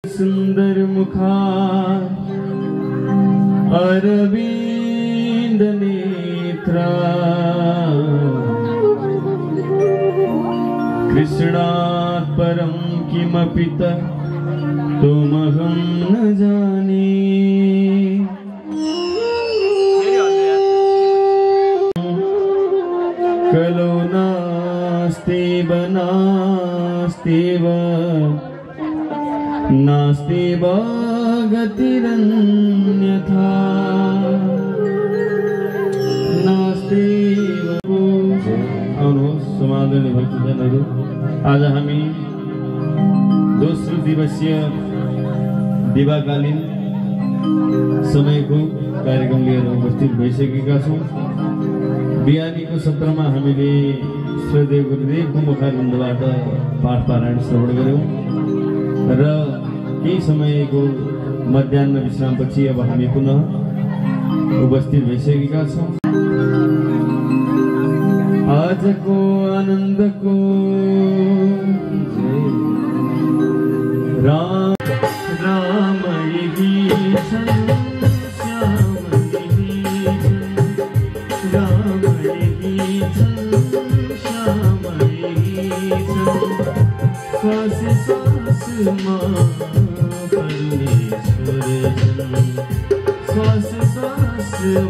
सुंदर मुखा अरविंद नेत्रा कृष्णात् परं किमपि तुमहं न जाने। कलो नास्तेव नास्तेव नास्तेव गतिरन्यथा नास्तेव। समाधानी भक्तजनहरू, आज हामी दोस्रो दिवसीय दिवाकालीन समयको कार्यक्रम लिएर उपस्थित भइसकेका छौँ। बिहानीको सत्रमा हामीले श्रद्धेय गुरुदेवको मुखारविन्दबाट पाठ पारायण श्रवण गऱ्यौँ र केही समयको मध्याह्न विश्रामपछि अब हामी पुनः उपस्थित भइसकेका छौँ। आजको आनन्दको राम राम यही छन्, श्याम यही छन्, राम यही छन्, श्याम यही छन्। श्वास श्वासमा परमेश्वर छन्, श्वास श्वासमा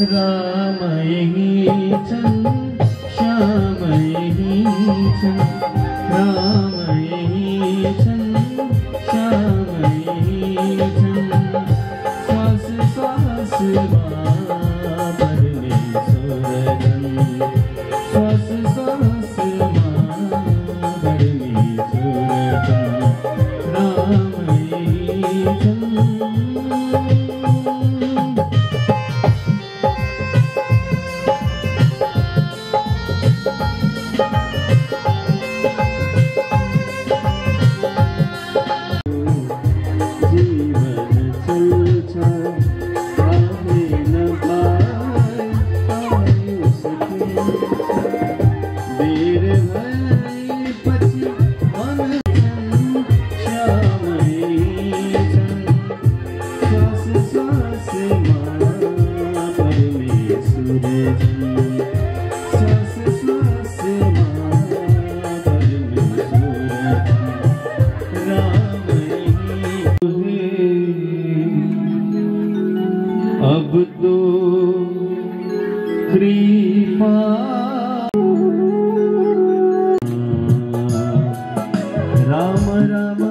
राम यही छन्, श्याम यही छन्, राम यही छन्, श्याम यही छन्। श्वास श्वासमा परमेश्वर छन्, श्वास श्वासमा परमेश्वर छन्, राम यही छन्। अब तो कृपा राम राम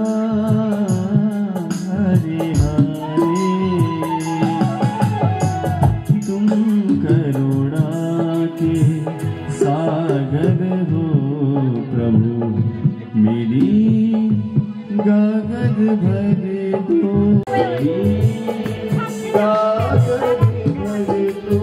हरे हरे, तुम करुणा के सागर हो प्रभु, मेरी गागद भर दो, गागद भर दो।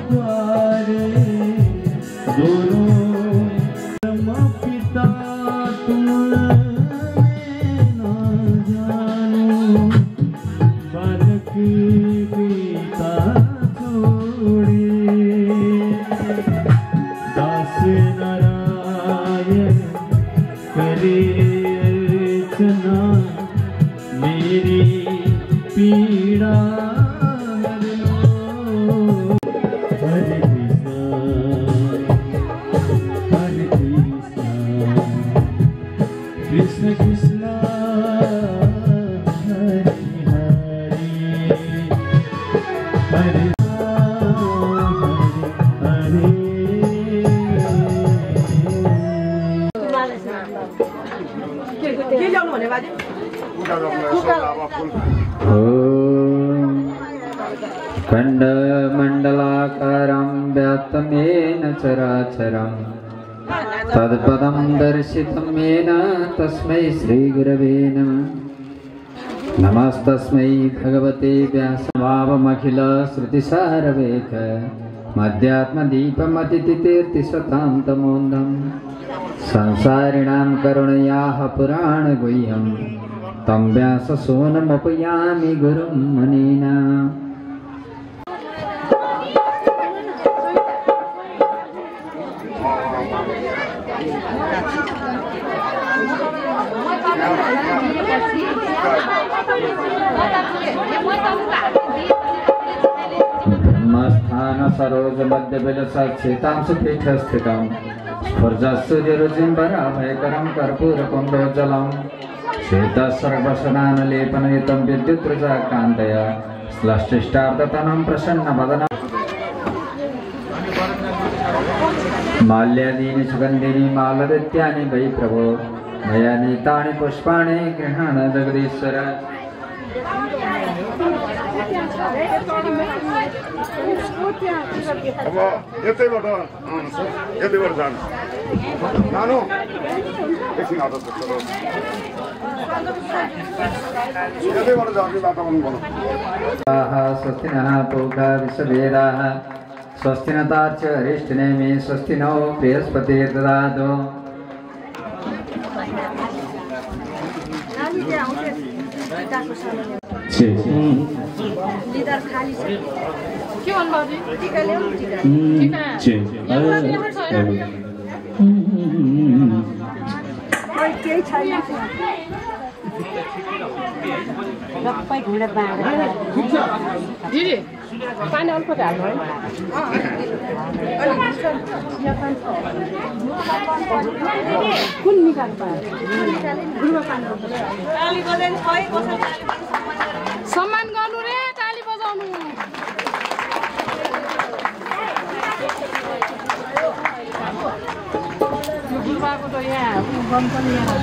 प्यारे दोनों ब्रह्मा पिता तुम ना जानो बालक पिता छोड़े दास नारायण करे अर्चना मेरी पीड़ा हरे कृष्ण कृष्ण हरे हरे हरे खण्डमण्डलाकारं व्याप्तमेन चराचरं तत्पदं दर्शितं येन तस्मै श्रीगुरवे नमः। नमस्तस्मै भगवते व्यासभावमखिल श्रुतिसारवेक मध्यात्मदीपमतितीर्तिशतां तमोन्दं संसारिणां करुणयाः पुराणगुह्यं तं व्याससूनमुपयामि गुरुं मुनीना। ब्रह्मस्थान सरोज मध्य विलसत्सितां सुपीठस्थितं स्फुर्जसूर्यरुचिम्बराभयकरं कर्पूरकुण्डोज्ज्वलं श्वेतसर्वशनानलेपनयुतं विद्युत्रुजाकान्तया श्लष्टिष्टार्धतनं प्रसन्नवदनं माल्यादीनि सुगन्धिनि मालदित्यानि वै प्रभो मया नीतानि पुष्पाणि गृहाण जगदीश्वर। अब यतैबाट जानु नानु एकछिन आउँछ यतैबाट जाने बाटो भन्नु स्वस्ति नः पूषा विश्ववेदाः स्वस्ति न तार्क्ष्य अरिष्टनेमि स्वस्ति नो बृहस्पतिर्दधातु। लिडर खाली छ के भन्नु बाबु टिका ल्याउ टिका ओइ केही छैन सबै घुँडा बाँडेर दिदी पानी अल्प हाल्नु है कुन निकाल्नु पायो गुरुमा पानी ताली बजाउनु खै कसरी सम्मान गर्नु रे ताली बजाउनु यो गुरुबाको त यहाँ गम पनि यहाँ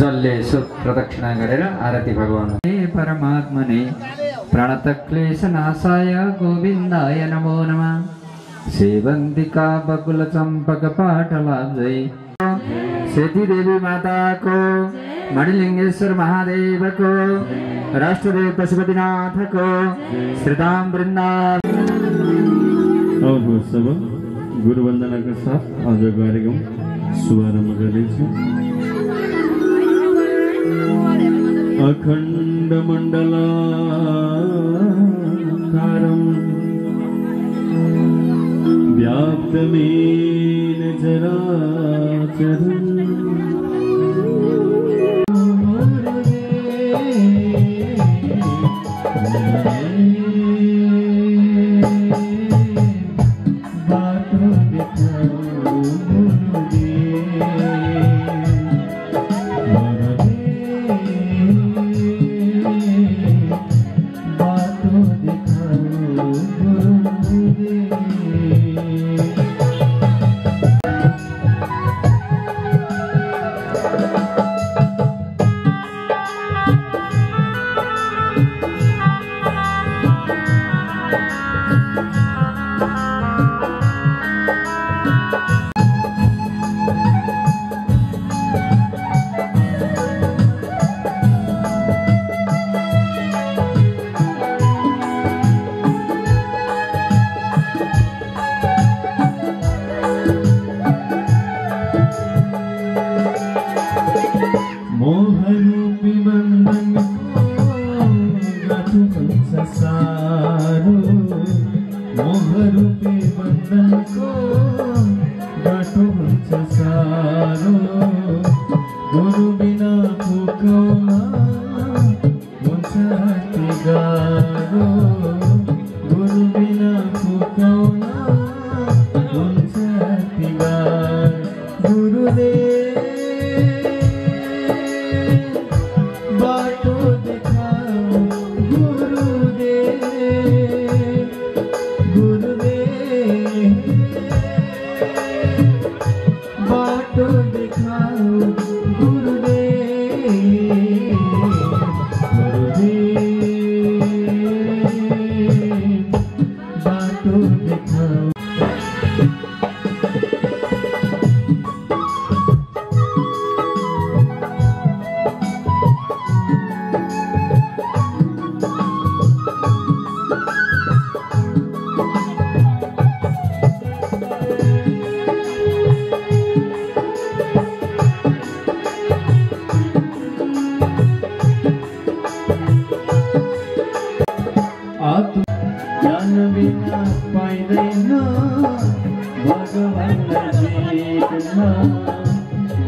जलले यसो प्रदक्षिणा गरेर आरती भगवान हे परमात्मने प्रणतक्लेश नाशाय गोविन्दाय नमो नमः सेवन्तिका बकुल चम्पक पाटलाब्जै सेती देवी माताको मणिलिङ्गेश्वर महादेवको राष्ट्रदेव पशुपतिनाथको श्रीधाम वृन्दावन। अब सब गुरुवन्दनाका साथ आज कार्यक्रम शुभारम्भ गर्दैछु। अखण्ड मण्डलाकारं व्याप्तमेन चराचरम्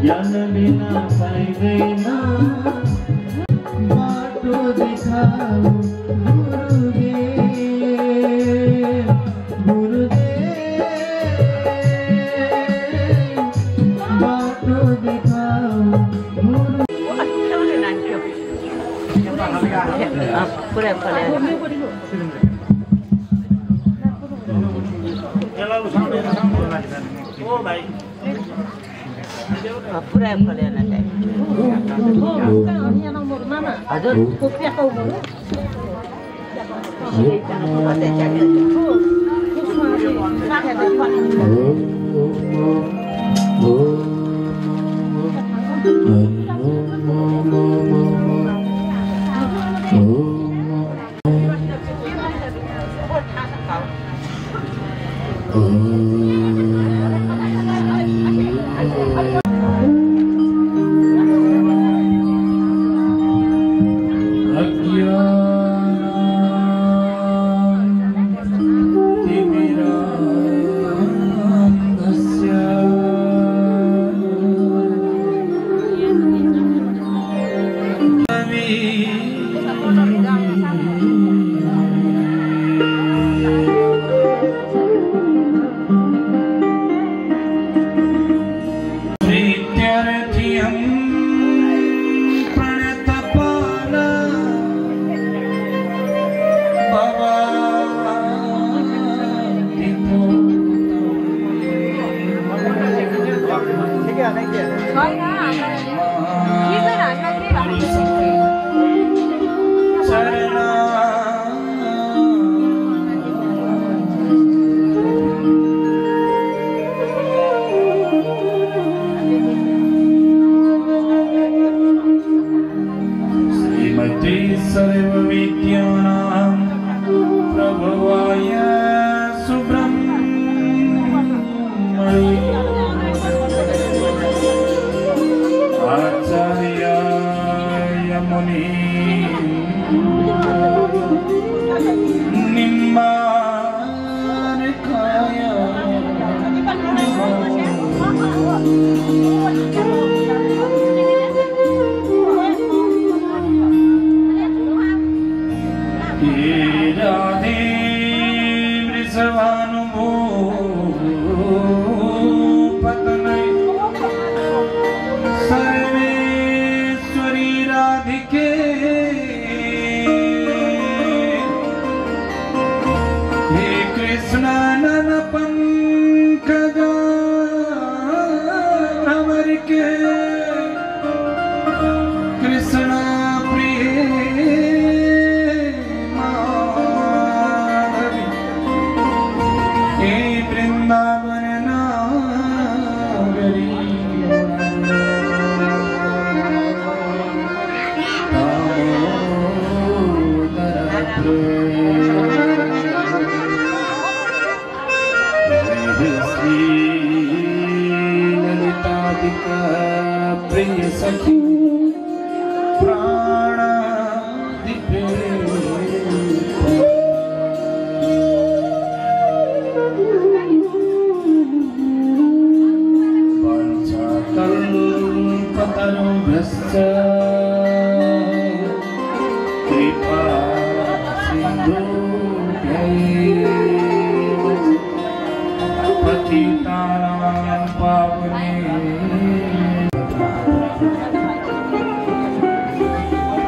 ज्ञान बिना पाइँदैन बाटो देखाऊ बाटो देखाऊ पुरै फलेन हजुर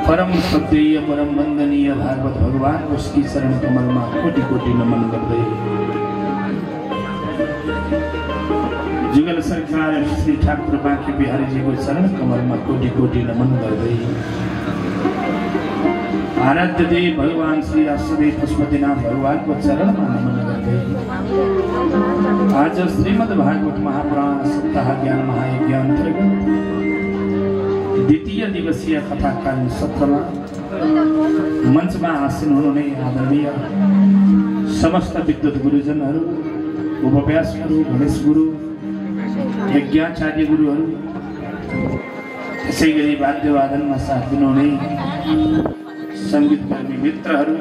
परम श्रद्धेय परम वंदनीय भागवत भगवान उसकी शरण कमल में कोटि कोटि नमन करते जुगल सरकार श्री ठाकुर बांके बिहारी जी को शरण कमल में कोटि कोटि नमन करते आराध्य देव भगवान श्री राष्ट्रदेव पशुपतिनाथ भगवान को चरण में नमन करते आज श्रीमद् भागवत महापुराण सप्ताह ज्ञान महायज्ञ अंतर्गत द्वितीय दिवसीय कथाकालीन सत्र में मंच में आसीन हुनुहुने आदरणीय समस्त विद्वत गुरुजनहरू उपव्यासहरू गणेश गुरु यज्ञाचार्य गुरुहरू त्यसैगरी वाद्यवादनमा साथ दिनुहुने संगीतकर्मी मित्रहरू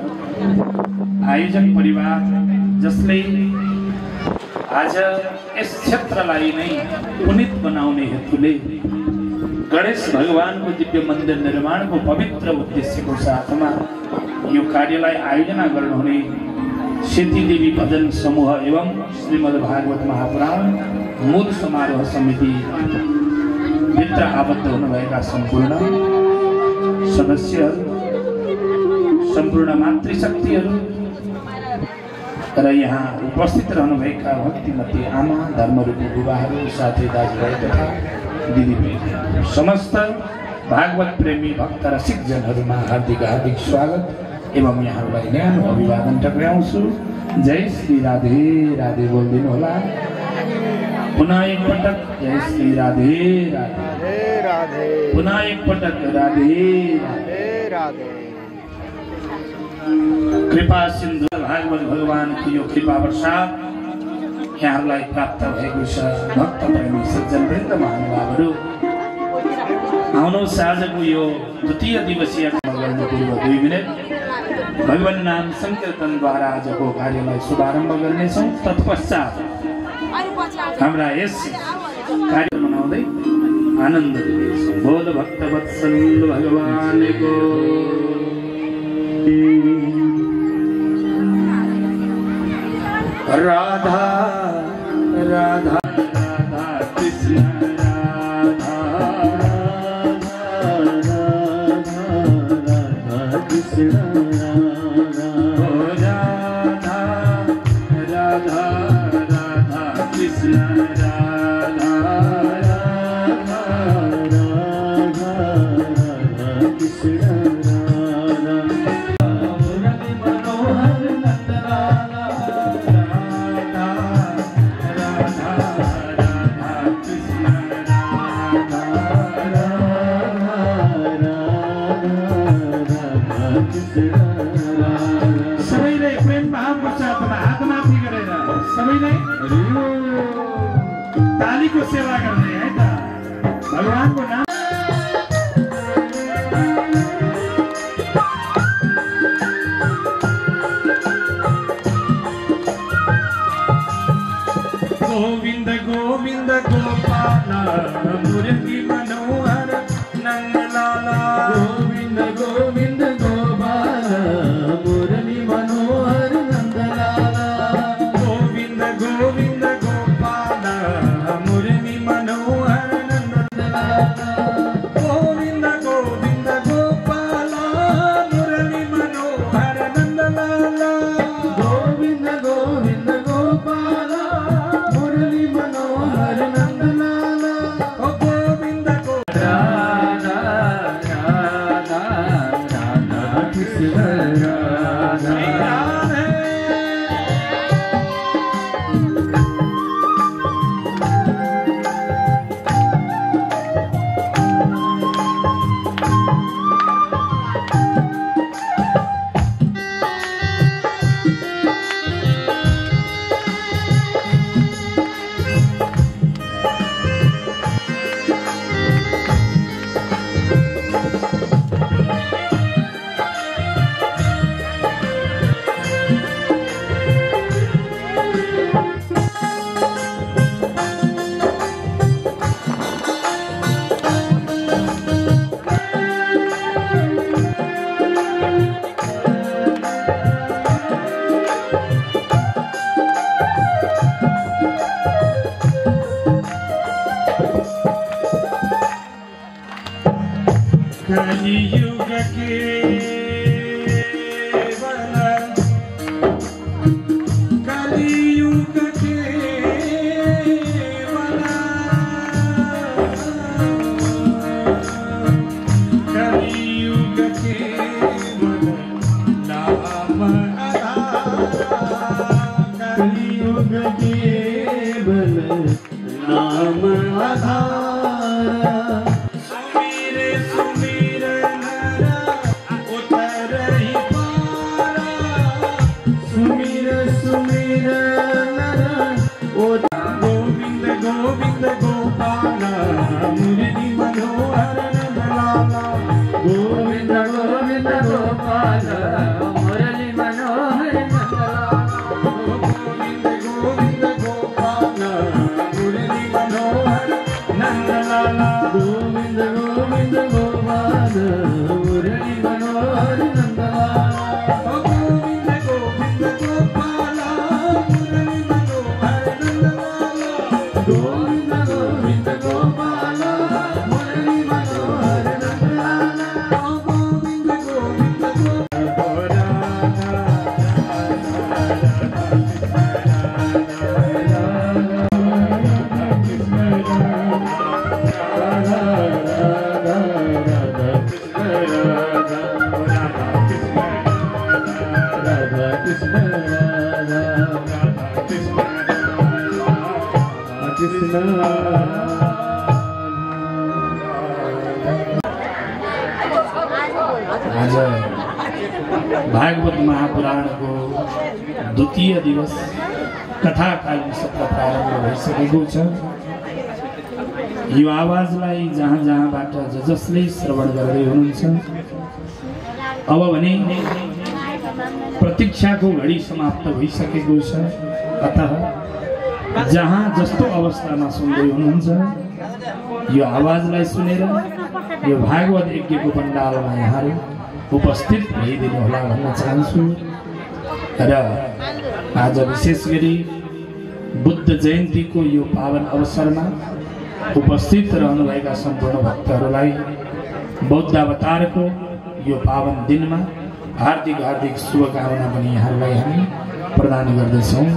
आयोजक परिवार जसले आज यस क्षेत्रलाई नै पुनित बनाउने हेतुले गणेश भगवानको दिव्य मन्दिर निर्माणको पवित्र उद्देश्यको साथमा यो कार्यलाई आयोजना गर्नुहुने सेतीदेवी भजन समूह एवं श्रीमद् भागवत महापुराण मूल समारोह समिति भित्र आबद्ध हुनुभएका सम्पूर्ण सदस्यहरू, सम्पूर्ण मातृशक्तिहरू र यहाँ उपस्थित रहनुभएका भक्तिमती आमा, धर्मरूपी बुबाहरू, साथै दाजुभाइ तथा दिदीबहिनी, समस्त भागवत प्रेमी भक्त रसिकजनहरूमा हार्दिक हार्दिक स्वागत एवं यहाँहरूलाई न्यानो अभिवादन टक्राउँछु। जय श्री राधे राधे बोलिदिनु होला। पुनः एक पटक जय श्री राधे राधे राधे, पुनः एक पटक राधे राधे राधे। कृपा सिन्धु भागवत भगवानको यो कृपा वर्षा यहाँहरूलाई प्राप्त भएको छ। भक्त प्रेमी सज्जनवृन्द महानुभावहरू, आउनुहोस् आजको यो द्वितीय दिवसीय गर्न पूर्व 2 मिनट भगवान नाम संकीर्तनद्वारा आजको कार्यलाई शुभारम्भ गर्नेछौँ। तत्पश्चात हाम्रा यस कार्य मनाउँदै आनन्द लिनेछौँ। बोल भक्त वत्सल भगवानको राधा राधा राधा कृष्ण राधा राधा राधा कृष्ण राधा राधा राधा कृष्ण राधा राधा राधा कृष्ण सबैलाई प्रेम भावको साथमा हात माथि गरेर सबैलाई तालीको सेवा गर्ने है त भगवानको नाम। गोविन्द गोविन्द गोपाल मुरली मनोहर नन्दलाला, गोविन्द गोविन्द गोपाल मुरली मनोहर नन्दलाला, गोविन्द गोविन्द गोपाल मुरली मनोहर नन्दलाला, गोविन्द गोविन्द गोपाल मुरली मनोहर नन्दलाला, गोविन्द गोविन्द गोपाल मुरली मनोहर नन्दलाला, गोविन्द राधा राधा राधा कृष्ण राधा राधे। कलियुग केवल कलियुग केवल कलियुग केवल नाम आधार, कलियुग केवल नाम आधार, गोविंद गोविंद गोपाल मुरली मनोहर नन्दलाला, गोविंद गोविंद आज भागवत महापुराणको द्वितीय दिवस कथाकालीन सत्र प्रारम्भ भइसकेको छ। यो आवाजलाई जहाँ जहाँबाट जसले श्रवण गर्दै हुनुहुन्छ, अब भने प्रतीक्षाको घडी समाप्त भइसकेको छ। अतः जहाँ जस्तो अवस्थामा सुन्दै हुनुहुन्छ, यो आवाजलाई सुनेर यो भागवत यज्ञको पण्डालमा यहाँहरू उपस्थित भइदिनु होला भन्न चाहन्छु। र आज विशेष गरी बुद्ध जयन्तीको यो पावन अवसरमा उपस्थित रहनुभएका सम्पूर्ण भक्तहरूलाई बौद्ध अवतारको यो पावन दिनमा हार्दिक हार्दिक शुभकामना पनि यहाँहरूलाई हामी प्रदान गर्दछौँ।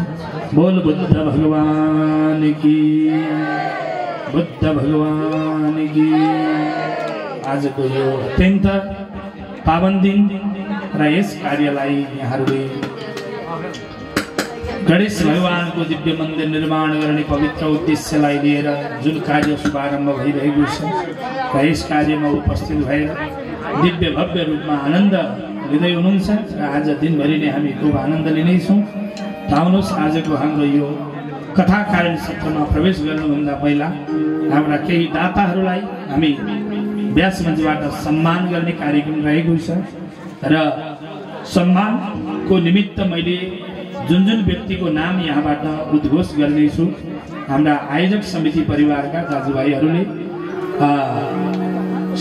बोल बुद्ध भगवान की, बुद्ध भगवान की। आजको यो अत्यन्त पावन दिन र यस कार्यलाई यहाँहरूले गणेश भगवानको दिव्य मन्दिर निर्माण गर्ने पवित्र उद्देश्यलाई लिएर जुन कार्य शुभारम्भ भइरहेको छ र यस कार्यमा उपस्थित भएर दिव्य भव्य रूपमा आनन्द लिँदै हुनुहुन्छ र आज दिनभरि नै हामी खूब आनन्द लिनेछौँ। आउनुहोस्, आजको हाम्रो यो कथाकालीन सत्रमा प्रवेश गर्नुभन्दा पहिला हाम्रा केही दाताहरूलाई हामी व्यास मञ्चबाट सम्मान गर्ने कार्यक्रम रहेको छ र सम्मानको निमित्त मैले जुन जुन व्यक्तिको नाम यहाँबाट उद्घोष गर्नेछु, हाम्रा आयोजक समिति परिवारका दाजुभाइहरूले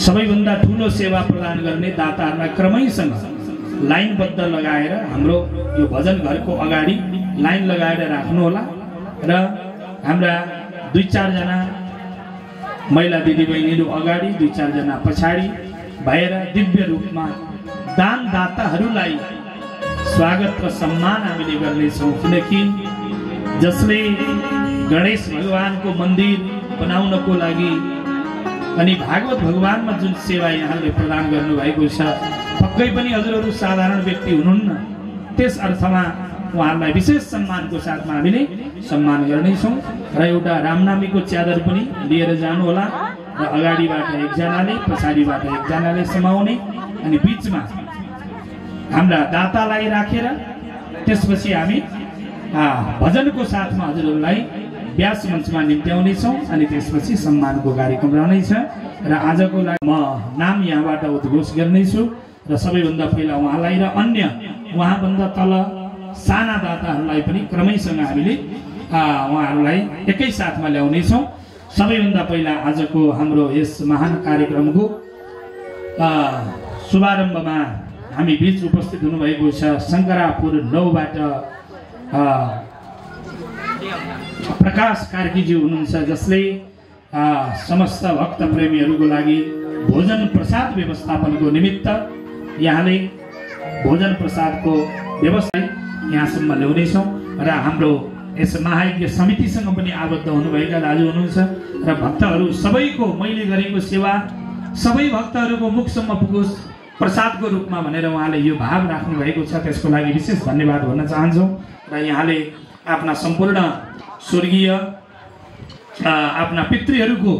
सबैभन्दा ठुलो सेवा प्रदान गर्ने दाताहरूलाई क्रमैसँग लाइनबद्ध लगाएर हाम्रो यो भजन घरको अगाडि लाइन लगाएर राख्नुहोला र हाम्रा 2-4 जना महिला दिदीबहिनीहरू अगाडि, 2-4 जना पछाडि भएर दिव्य रूपमा दानदाताहरूलाई स्वागत र सम्मान हामीले गर्नेछौँ। किनकि जसले गणेश भगवानको मन्दिर बनाउनको लागि अनि भागवत भगवानमा जुन सेवा यहाँले प्रदान गर्नुभएको छ, पक्कै पनि हजुरहरू साधारण व्यक्ति हुनुहुन्न। त्यस अर्थमा उहाँहरूलाई विशेष सम्मानको साथमा हामीले सम्मान गर्नेछौँ र एउटा रामनामीको च्यादर पनि लिएर जानुहोला र अगाडिबाट एकजनाले, पछाडिबाट एकजनाले समाउने अनि बिचमा हाम्रा दातालाई राखेर त्यसपछि हामी भजनको साथमा हजुरहरूलाई व्यास मञ्चमा निम्त्याउनेछौँ अनि त्यसपछि सम्मानको कार्यक्रम रहनेछ। र आजको लागि म नाम यहाँबाट उद्घोष गर्नेछु र सबैभन्दा पहिला उहाँलाई र अन्य उहाँभन्दा तल साना दाताहरूलाई पनि क्रमैसँग हामीले उहाँहरूलाई एकै साथमा ल्याउनेछौँ। सबैभन्दा पहिला आजको हाम्रो यस महान कार्यक्रमको शुभारम्भमा हामी बीच उपस्थित हुनुभएको छ शङ्करापुर 9बाट प्रकाश कार्कीजी हुनुहुन्छ, जसले समस्त भक्त प्रेमीहरूको लागि भोजन प्रसाद व्यवस्थापनको निमित्त यहाँले भोजन प्रसादको व्यवस्था यहाँसम्म ल्याउनेछौँ र हाम्रो यस महायज्ञ समितिसँग पनि आबद्ध हुनुभएका दाजु हुनुहुन्छ र भक्तहरू सबैको मैले गरेको सेवा सबै भक्तहरूको मुखसम्म पुगोस् प्रसादको रूपमा भनेर उहाँले यो भाव राख्नु भएको छ। त्यसको लागि विशेष धन्यवाद भन्न चाहन्छौँ र यहाँले आफ्ना सम्पूर्ण स्वर्गीय आफ्ना पितृहरूको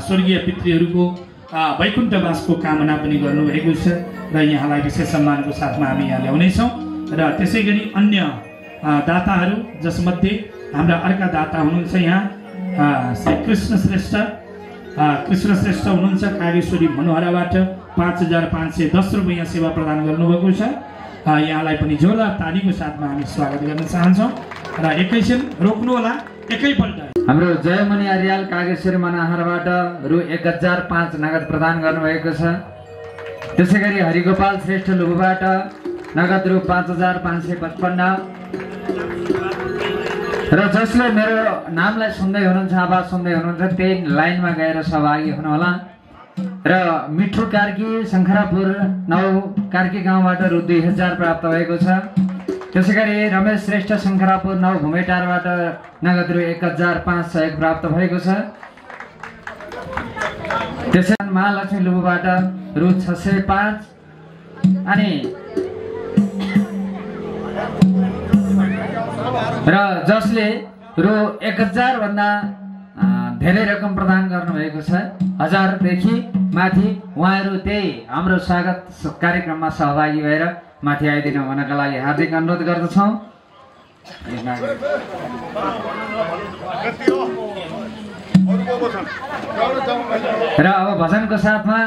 स्वर्गीय पितृहरूको वैकुण्ठवासको कामना पनि गर्नुभएको छ र यहाँलाई विशेष सम्मानको साथमा हामी यहाँ ल्याउनेछौँ। र त्यसै गरी अन्य दाताहरू जसमध्ये हाम्रा अर्का दाता हुनुहुन्छ यहाँ श्री कृष्ण श्रेष्ठ हुनुहुन्छ कागेश्वरी मनोहराबाट 5510 रुपैयाँ सेवा प्रदान गर्नुभएको छ। यहाँलाई पनि झोला तालीको साथमा हामी स्वागत गर्न चाहन्छौँ र एकैछिन रोक्नुहोला। एकैपल्ट हाम्रो जयमणि आर्याल कागेश्वरी मनोहरबाट रु 1005 नगद प्रदान गर्नुभएको छ। त्यसै गरी हरिगोपाल श्रेष्ठ लुबुबाट नगद रु 5555 र जसले मेरो नामलाई सुन्दै हुनुहुन्छ, आवाज सुन्दै हुनुहुन्छ, त्यही लाइनमा गएर सहभागी हुनुहोला। र मिठु कार्की शङ्खरापुर 9 कार्की गाउँबाट रु 2000 प्राप्त भएको छ। त्यसै गरी रमेश श्रेष्ठ शङ्खरापुर 9 भुमेटारबाट नगद रु 1005 सहयोग प्राप्त भएको छ। त्यसै महालक्ष्मी लुबुबाट रु 605 अनि र जसले रु 1000 भन्दा धेरै रकम प्रदान गर्नुभएको छ। 1000 देखि माथि उहाँहरू त्यही हाम्रो स्वागत कार्यक्रममा सहभागी भएर माथि आइदिनु हुनका लागि हार्दिक अनुरोध गर्दछौँ। र अब भजनको साथमा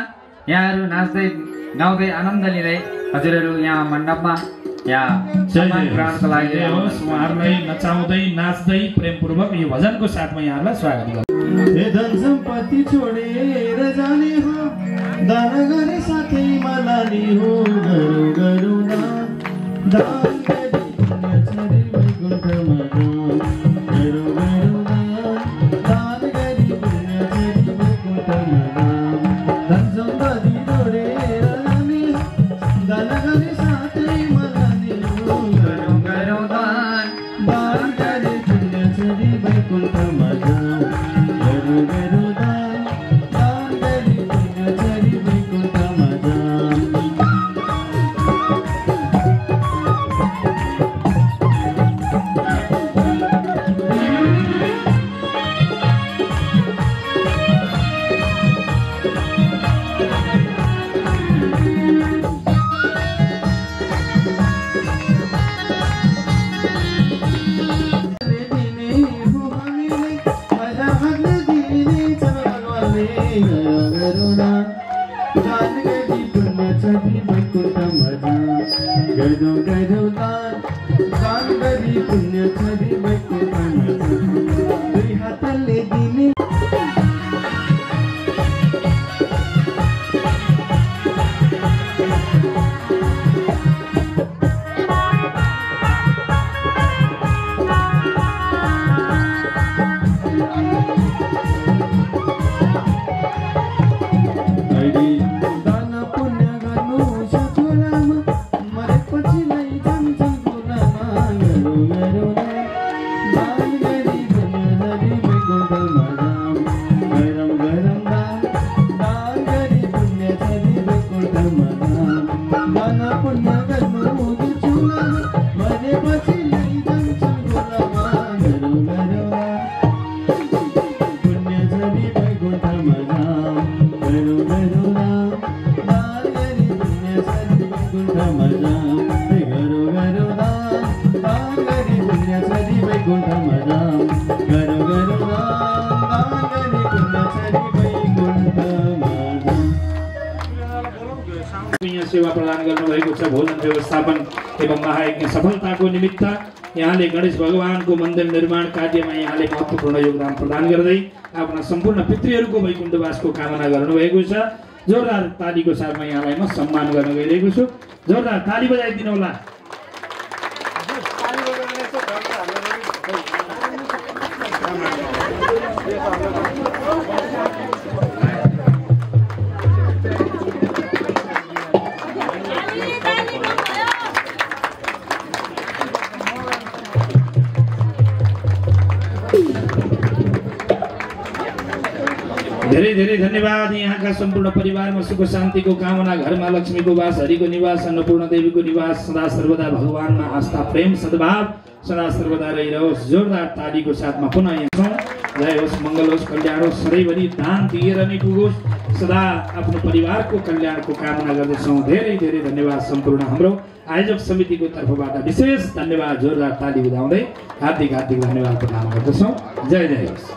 यहाँहरू नाच्दै गाउँदै आनन्द लिँदै हजुरहरू यहाँ मण्डपमा यहाँ सम्मान ग्रहणको लागि उहाँहरूलाई नचाउँदै नाच्दै प्रेमपूर्वक यो भजनको साथमा यहाँहरूलाई स्वागत गर्छु। धन सम्पत्ति छोडेर जाने हो, दान गरे साथै मलानी हो, गरौँ गरौँ दान गरी पुण्य छरी वैकुण्ठमा जाऊँ, गरौँ गरौँ दान गरी पुण्य छरी वैकुण्ठमा जाऊँ। धन सम्पत्ति छोडेर जाने हो, दान गरे साथै मलानी हो, गरौँ गरौँ दान गरी पुण्य छरी वैकुण्ठमा जाऊँ। सेवा प्रदान गर्नुभएको छ। भोजन व्यवस्थापन एवं महायज्ञ सफलताको निमित्त यहाँले गणेश भगवानको मन्दिर निर्माण कार्यमा यहाँले महत्त्वपूर्ण योगदान प्रदान गर्दै आफ्ना सम्पूर्ण पितृहरूको वैकुण्ठवासको कामना गर्नुभएको छ। जोरदार तालीको साथमा यहाँलाई म सम्मान गर्न गइरहेको छु। जोरदार ताली बजाइदिनु होला। धेरै धेरै धन्यवाद। यहाँका सम्पूर्ण परिवारमा सुख शान्तिको कामना, घरमा लक्ष्मीको वास, हरिको निवास, अन्नपूर्ण देवीको निवास, सदा सर्वदा भगवानमा आस्था प्रेम सद्भाव सदा सर्वदा रहिरहोस्। जोरदार तालीको साथमा पुनः यहाँ छौँ। जय होस्, मङ्गल होस्, कल्याण होस्, सधैँभरि दान दिएर नै पुगोस्। सदा आफ्नो परिवारको कल्याणको कामना गर्दछौँ। धेरै धेरै धन्यवाद। सम्पूर्ण हाम्रो आयोजक समितिको तर्फबाट विशेष धन्यवाद। जोरदार ताली बजाउँदै हार्दिक हार्दिक धन्यवाद प्रदान गर्दछौँ। जय जय होस्,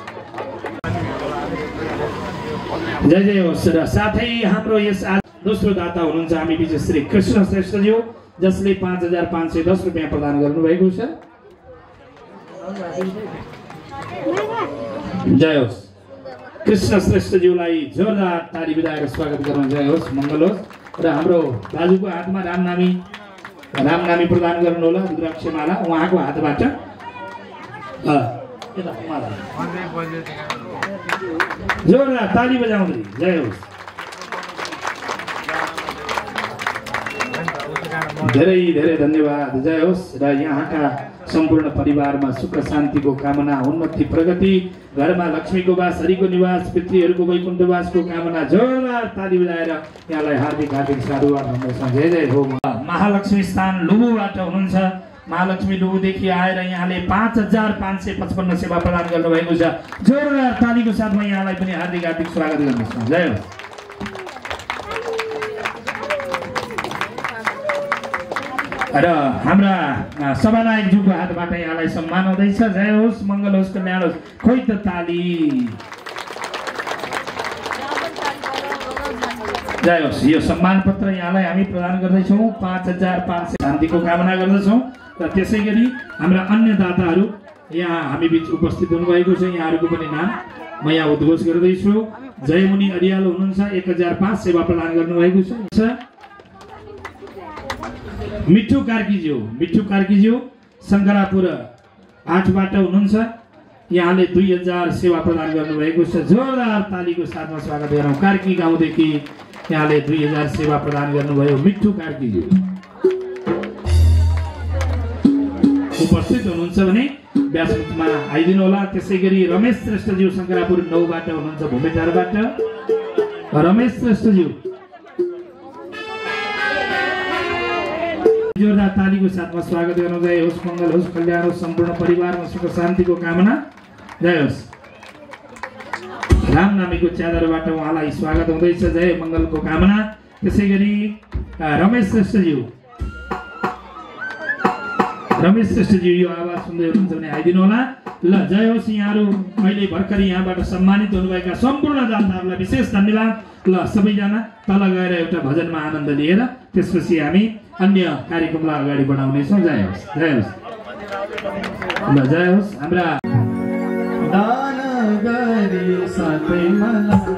जय जय होस्। र साथै हाम्रो यस दोस्रो दाता हुनुहुन्छ हामी बीच श्री कृष्ण श्रेष्ठज्यू, जसले 5510 रुपियाँ प्रदान गर्नुभएको छ। जय होस्। कृष्ण श्रेष्ठज्यूलाई जोरदार ताली बजाएर स्वागत गरौँ। जय होस्, मङ्गल होस्। र हाम्रो दाजुको हातमा रामनामी प्रदान गर्नु होला, रुद्राक्षमाला उहाँको हातबाट। जोरदार ताली बजाउँदै जय होस्। धेरै धेरै धन्यवाद। जय होस्। र यहाँका सम्पूर्ण परिवारमा सुख शान्तिको कामना, उन्नति प्रगति, घरमा लक्ष्मीको वास, हरिको निवास, पितृहरूको वैकुण्ठवासको कामना। जोरदार ताली बजाएर यहाँलाई हार्दिक हार्दिक साधुवाद भन्दछौँ। जय जय हो। महालक्ष्मी स्थान लुबुबाट हुनुहुन्छ महालक्ष्मी डुबुदेखि आएर यहाँले 5555 सेवा प्रदान गर्नुभएको छ। जोरदार तालीको साथमा यहाँलाई पनि हार्दिक हार्दिक स्वागत गर्दछु। जय होस्। र हाम्रा सभानायकज्यूको हातबाट यहाँलाई सम्मान हुँदैछ। जय होस्, मङ्गल होस्, कल्याण होस्। खोइ त ताली। जय होस्। यो सम्मान पत्र यहाँलाई हामी प्रदान गर्दैछौँ। 5500 शान्तिको कामना गर्दछौँ। र त्यसै गरी हाम्रा अन्य दाताहरू यहाँ हामी बीच उपस्थित हुनुभएको छ। यहाँहरूको पनि नाम म यहाँ उद्घोष गर्दैछु। जयमुनि अरियाल हुनुहुन्छ, 1005 सेवा प्रदान गर्नुभएको छ। मिठु कार्कीज्यू शङ्करापुर 8 बाट हुनुहुन्छ, यहाँले 2000 सेवा प्रदान गर्नुभएको छ। जोरदार तालीको साथमा स्वागत गरौँ। कार्की गाउँदेखि यहाँले 2000 सेवा प्रदान गर्नुभयो। मिठु कार्कीज्यू उपस्थित हुनुहुन्छ भने व्यासमुखमा आइदिनु होला। त्यसै गरी रमेश श्रेष्ठज्यू शङ्करापुर 9 बाट हुनुहुन्छ, भूमिटारबाट। रमेश श्रेष्ठज्यू जोरदार तालीको साथमा स्वागत गर्नु। जय होस्, मङ्गल होस्, कल्याण होस्, सम्पूर्ण परिवारमा सुख शान्तिको कामना। जय होस्। रामनामीको च्यादरबाट उहाँलाई स्वागत हुँदैछ। जय मङ्गलको कामना। त्यसै गरी रमेश श्रेष्ठज्यू यो आवाज सुन्दै हुनुहुन्छ भने आइदिनु होला। ल जय होस्। यहाँहरू अहिले भर्खरै यहाँबाट सम्मानित हुनुभएका सम्पूर्ण दाताहरूलाई विशेष धन्यवाद। ल सबैजना तल गएर एउटा भजनमा आनन्द लिएर त्यसपछि हामी अन्य कार्यक्रमलाई अगाडि बढाउनेछौँ। जय होस्, जय होस्। ल जय होस्। हाम्रा दान गरी साथै मलाई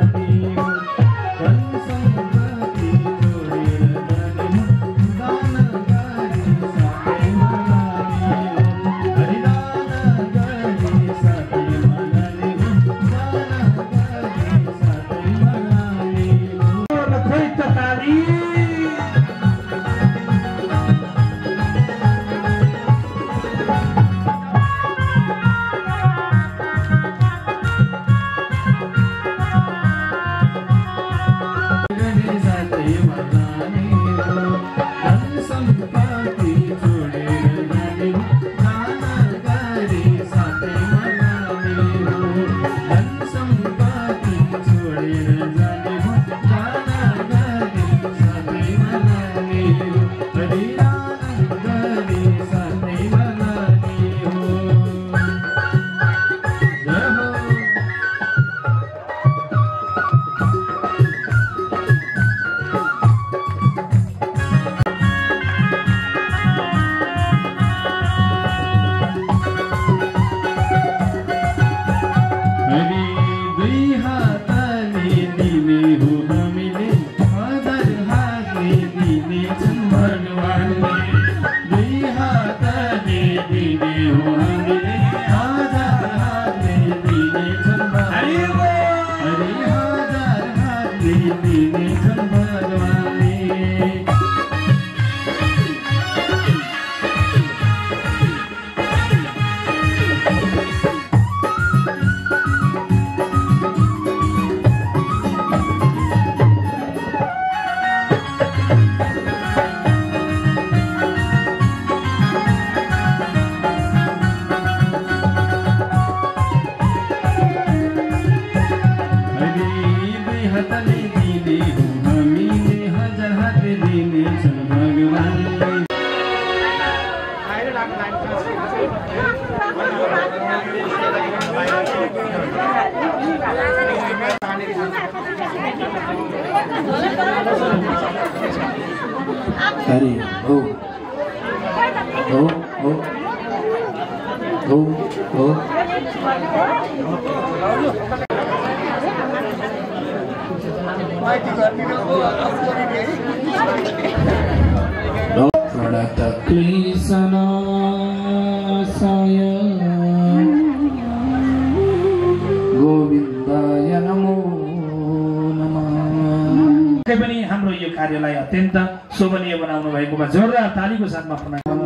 हाम्रो यो कार्यलाई अत्यन्त शोभनीय बनाउनु भएकोमा जोरदार तालीको साथमा प्रणाम।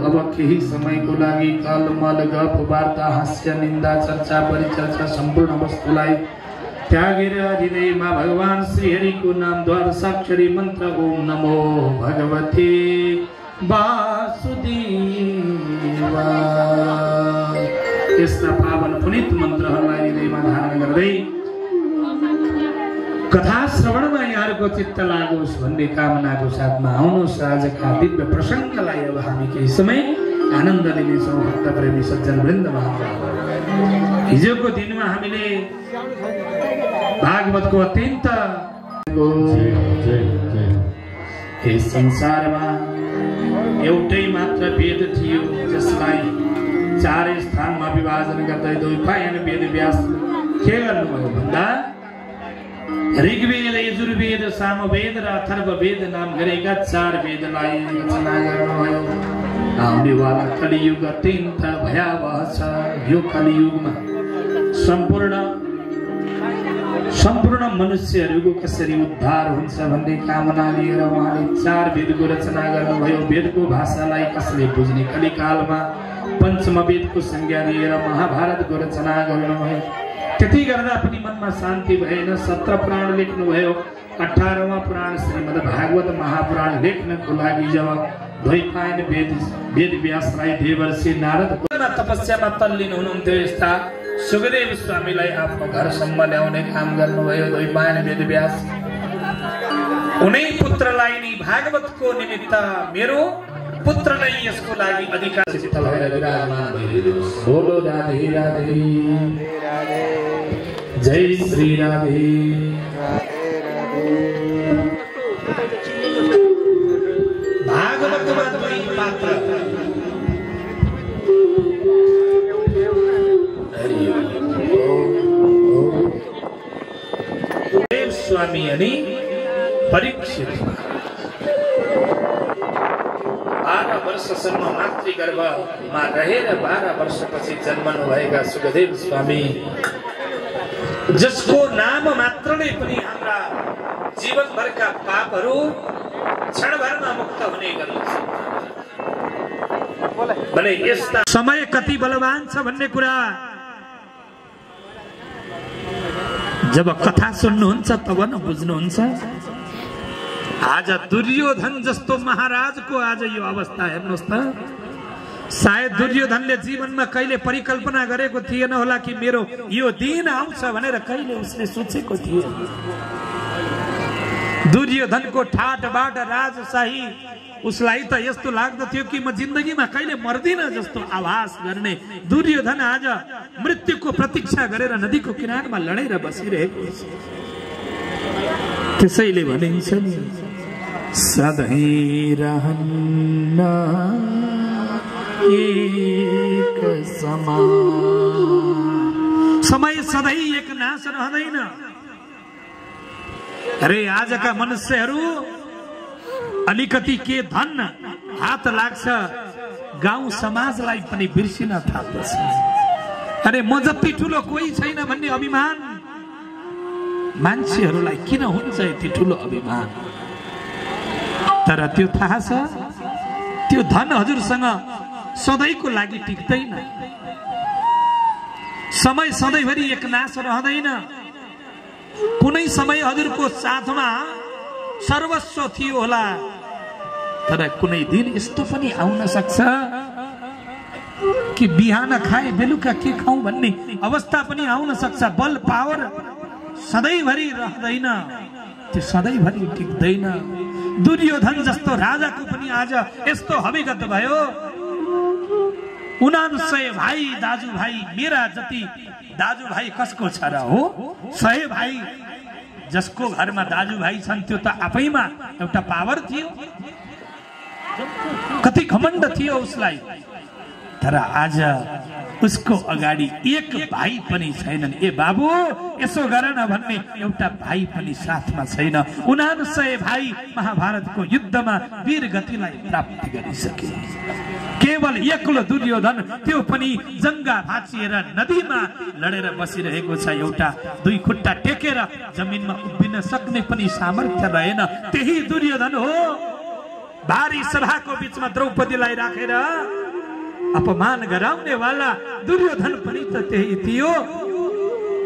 अब केही समयको लागि कलमल गफ वार्ता हास्य निन्दा चर्चा परिचर्चा सम्पूर्ण वस्तुलाई त्यागेर हृदयमा भगवान श्रीहरिको नामद्वारा साक्षरी मन्त्र ओम नमो भगवते वासुदेव भगवान् यस्ता पावन पुनित मन्त्रहरूलाई हृदयमा धारण गर्दै कथा श्रवणमा यहाँहरूको चित्त लागोस् भन्ने कामनाको साथमा आउनुहोस्। आजका दिव्य प्रसङ्गलाई अब हामी केही समय आनन्द लिनेछौँ। भक्त प्रेमी सज्जन वृन्दमा हिजोको दिनमा हामीले भागवतको अत्यन्त यस संसारमा एउटै मात्र वेद थियो जसलाई चारै स्थानमा विभाजन गर्दै द्वैपायन वेद व्यास के गर्नुभयो भन्दा ऋग्वेद, यजुर्वेद, सामवेद र अथर्ववेद नाम गरेका 4 वेदलाई रचना गर्नुभयो। आउनेवाला कलियुग अत्यन्त भयावह छ। यो कलियुगमा सम्पूर्ण मनुष्यहरूको कसरी उद्धार हुन्छ भन्ने कामना लिएर उहाँले 4 वेदको रचना गर्नुभयो। वेदको भाषालाई कसले बुझ्ने कलिकालमा पञ्चम वेदको संज्ञा लिएर महाभारतको रचना गर्नुभयो। त्यति गर्दा पनि मनमा शान्ति भएन। 17 पुराण लेख्नुभयो। 18वां पुराण श्रीमद् भागवत महापुराण लेख्नको लागि जब द्वैपायन वेद व्यासलाई देवर्षि नारद तपस्यामा तल्लीन हुनुहुन्थ्यो, यस्ता सुखदेव स्वामीलाई आफ्नो घरसम्म ल्याउने काम गर्नुभयो द्वैपायन वेद व्यास। उनै पुत्रलाई नि भागवतको निमित्त मेरो पुत्र नै यसको लागि अधिकारसित भएर विराजमान भइरहेको। बोलो राधे राधे, जय श्री राधे। भागवतमा दुई पात्र देव स्वामी अनि परीक्षित 12 वर्षसम्म मातृगर्भमा रहेर 12 वर्षपछि जन्मनु भएका सुखदेव स्वामी, जसको नाम मात्रले पनि हाम्रा जीवनभरका पापहरू क्षणभरमा मुक्त हुने गरिन्छ भने यस्ता समय कति बलवान छ भन्ने कुरा जब कथा सुन्नुहुन्छ तब न बुझ्नुहुन्छ। आज दुर्योधन जस्तो महाराजको आज यो अवस्था हेर्नुहोस् त। सायद दुर्योधनले जीवनमा कहिले परिकल्पना गरेको थिएन होला कि मेरो यो दिन आउँछ भनेर कहिले उसले सोचेको थिएन। दुर्योधनको ठाटबाट राजशाही उसलाई त यस्तो लाग्दथ्यो कि म जिन्दगीमा कहिले मर्दिन जस्तो आभास गर्ने दुर्योधन आज मृत्युको प्रतीक्षा गरेर नदीको किनारमा लडेर बसिरहेको छ। त्यसैले भनिन्छ नि सधैँ रहन्न एक समान। समय सधैँ एक नाश रहँदैन। अरे आजका मनुष्यहरू अलिकति के धन हात लाग्छ गाउँ समाजलाई पनि बिर्सिन थाल्दछ। अरे म जति ठुलो कोही छैन भन्ने अभिमान मान्छेहरूलाई किन हुन्छ यति ठुलो अभिमान? तर त्यो थाहा छ त्यो धन हजुरसँग सधैँको लागि टिक्दैन। समय सधैँभरि एक नाश रहँदैन। कुनै समय हजुरको साथमा सर्वस्व थियो होला, तर कुनै दिन यस्तो पनि आउन सक्छ कि बिहान खाए बेलुका के खाऊ भन्ने अवस्था पनि आउन सक्छ। बल पावर सधैँभरि रहँदैन, त्यो सधैँभरि टिक्दैन। दुर्योधन जस्तो राजाको पनि आज यस्तो हविगत भयो। 99 भाइ दाजुभाइ, मेरा जति दाजुभाइ कसको छ र हो? 100 भाइ जसको घरमा दाजुभाइ छन् त्यो त आफैमा एउटा पावर थियो, कति घमण्ड थियो उसलाई। तर आज उसको अगाडि एक भाइ पनि छैनन्। ए बाबु यसो गर न भन्ने एउटा भाइ पनि साथमा छैन। 99 भाइ महाभारतको युद्धमा वीर गतिलाई प्राप्त गरिसके। केवल एक्लो दुर्योधन, त्यो पनि जंगा भाँचिएर नदीमा लडेर बसिरहेको छ। एउटा 2 खुट्टा टेकेर जमिनमा उभिन सक्ने पनि सामर्थ्य रहेन। त्यही दुर्योधन हो। भारी सभाको बीचमा द्रौपदीलाई राखेर अपमान गराउने वाला दुर्योधन पनि त त्यही थियो।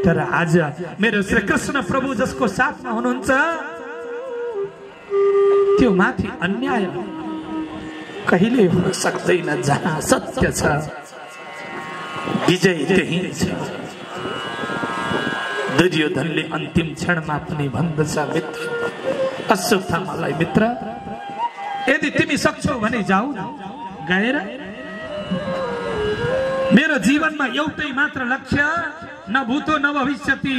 तर आज मेरो श्री कृष्ण प्रभु जसको साथमा हुनुहुन्छ त्यो माथि अन्याय कहिले हुन सक्दैन। जहाँ सत्य छ विजय त्यही छ। दुर्योधनले अन्तिम क्षणमा पनि भन्दछ मित्र अश्वत्थामालाई, मित्र यदि तिमी सक्छौ भने जाऊ न, गएर मेरो जीवनमा एउटै मात्र लक्ष्य, न भूतो न भविष्यति,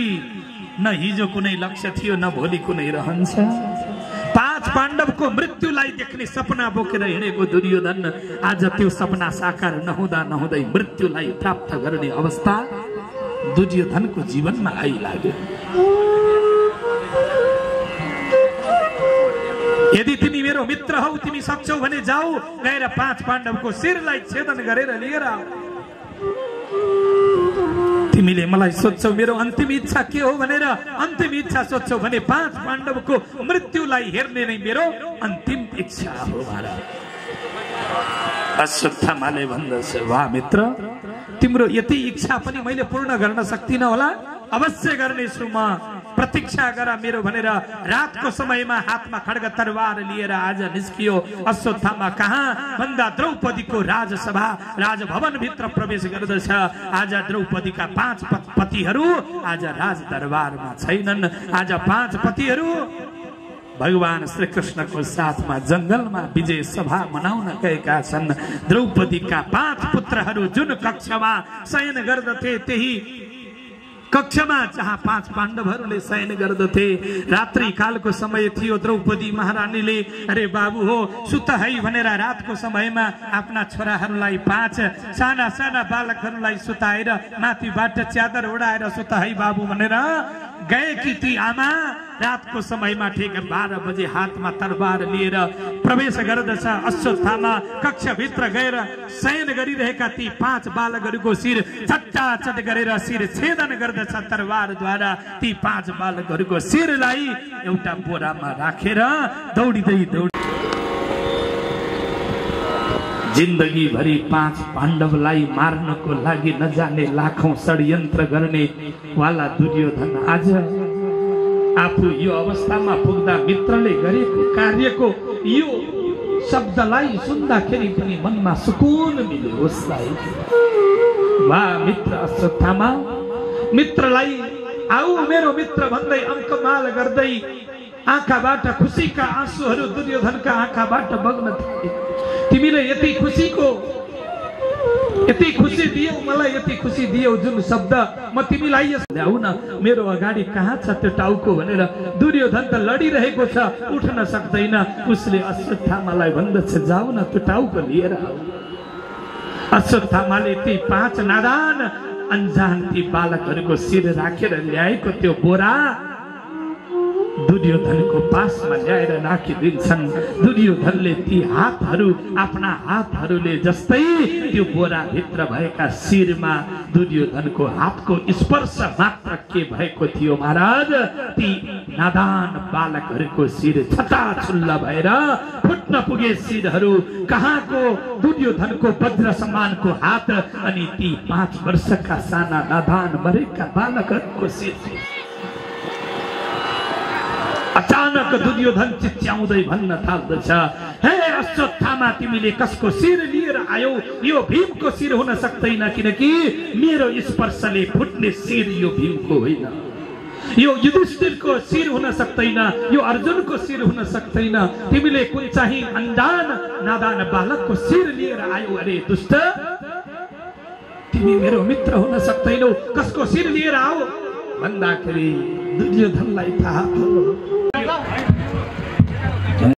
न हिजो कुनै लक्ष्य थियो न भोलि कुनै रहन्छ। 5 पाण्डवको मृत्युलाई देख्ने सपना बोकेर हिँडेको दुर्योधन आज त्यो सपना साकार नहुँदा नहुँदै मृत्युलाई प्राप्त गर्ने अवस्था दुर्योधनको जीवनमा आइलाग्यो। यदि तिमी मेरो मित्र हौ, तिमी सक्छौ भने जाऊ, गएर 5 पाण्डवको शिरलाई छेदन गरेर लिएर आऊ। तिमीले मलाई सोध्छौ मेरो अन्तिम इच्छा के हो भनेर, अन्तिम इच्छा सोध्छौ भने 5 पाण्डवको मृत्युलाई हेर्ने नै मेरो अन्तिम इच्छा हो महाराज। अश्वत्थामाले भन्दछ, वाह मित्र, तिम्रो यति इच्छा पनि मैले पूर्ण गर्न सक्दिन होला, अवश्य गर्नेछु म, प्रतीक्षा गर मेरो भनेर रातको समयमा हातमा खड्ग तरवार लिएर आज निस्कियो। अश्वत्थामा कहाँ भन्दा द्रौपदीको राजसभा राजभवन भित्र प्रवेश गर्दछ। आज द्रौपदीका 5 पतिहरू आज राज दरबारमा छैनन्। आज 5 पतिहरू भगवान श्री कृष्णको साथमा जंगलमा विजय सभा मनाउन गएका छन्। द्रौपदीका 5 पुत्रहरू जुन कक्षमा शयन गर्दथे त्यही कक्षमा जहाँ 5 पाण्डवहरूले शयन गर्दथे। रात्रि कालको समय थियो। द्रौपदी महारानीले अरे बाबु हो सुत है भनेर रातको समयमा आफ्ना छोराहरूलाई 5 साना साना बालकहरूलाई सुताएर माथिबाट च्यादर ओढाएर सुत है बाबु भनेर गएकी ती आमा रातको समयमा ठिक 12 बजे हातमा तरबार लिएर प्रवेश गर्दछ। अश्वत्थामा कक्षभित्र गएर शयन गरिरहेका ती 5 बालकहरूको शिर चट्टाचट गरेर शिर छेदन गर्दछ तरबारद्वारा। ती 5 बालकहरूको शिरलाई एउटा बोरामा राखेर दौडिँदै जिन्दगी भरि 5 पाण्डवलाई मार्नको लागि नजाने लाखौं षड्यन्त्र गर्ने वाला दुर्योधन आज आफू यो अवस्थामा पुग्दा मित्रले गरेको कार्यको यो शब्दलाई सुन्दाखेरि पनि मनमा सुकुन मिल्यो उसलाई। वाह मित्र अश्वत्थामा, मित्रलाई आऊ मेरो मित्र भन्दै अङ्कमाल गर्दै आँखाबाट खुसीका आँसुहरू दुर्योधनका आँखाबाट बग्न थाले। तिमीले यति खुसी दियौ मलाई, यति खुसी दियौ जुन शब्द म तिमीलाई ल्याउ न मेरो अगाडि कहाँ छ त्यो टाउको भनेर दुर्योधन त लडिरहेको छ, उठ्न सक्दैन। उसले अश्वत्थामालाई भन्दछ जाऊ न त्यो टाउको लिएर आऊ। अश्वत्थामाले ती 5 नादान अन्जान ती बालकहरूको शिर राखेर ल्याएको त्यो बोरा दुर्योधनको पासमा ल्याएर राखिदिन्छन्। दुर्योधनले ती हातहरू आफ्ना हातहरूले जस्तै त्यो बोरा भित्र भएका शिरमा दुर्योधनको हातको स्पर्श मात्र के भएको थियो महाराज, ती नादान बालकहरूको शिर छटाछुल्ल भएर फुट्न पुगे शिरहरू। कहाँको दुर्योधनको वज्र समानको हात अनि ती 5 वर्षका साना नादान मरेका बालकहरूको शिर। अचानक दुर्योधन चिच्याउँदै भन्न थाल्दछ, हे अश्वत्थामा तिमीले कसको शिर लिएर आयौ? यो भीमको शिर हुन सक्दैन, किनकि मेरो स्पर्शले फुट्ने शिर यो भीमको होइन, यो युधिष्ठिरको शिर हुन सक्दैन, यो अर्जुनको शिर हुन सक्दैन। तिमीले कुन चाहिँ अन्जान नादान बालकको शिर लिएर आयौ? अरे दुष्ट, तिमी मेरो मित्र हुन सक्दैनौ, कसको शिर लिएर आऊ भन्दाखेरि दुर्योधनलाई थाहा भयो।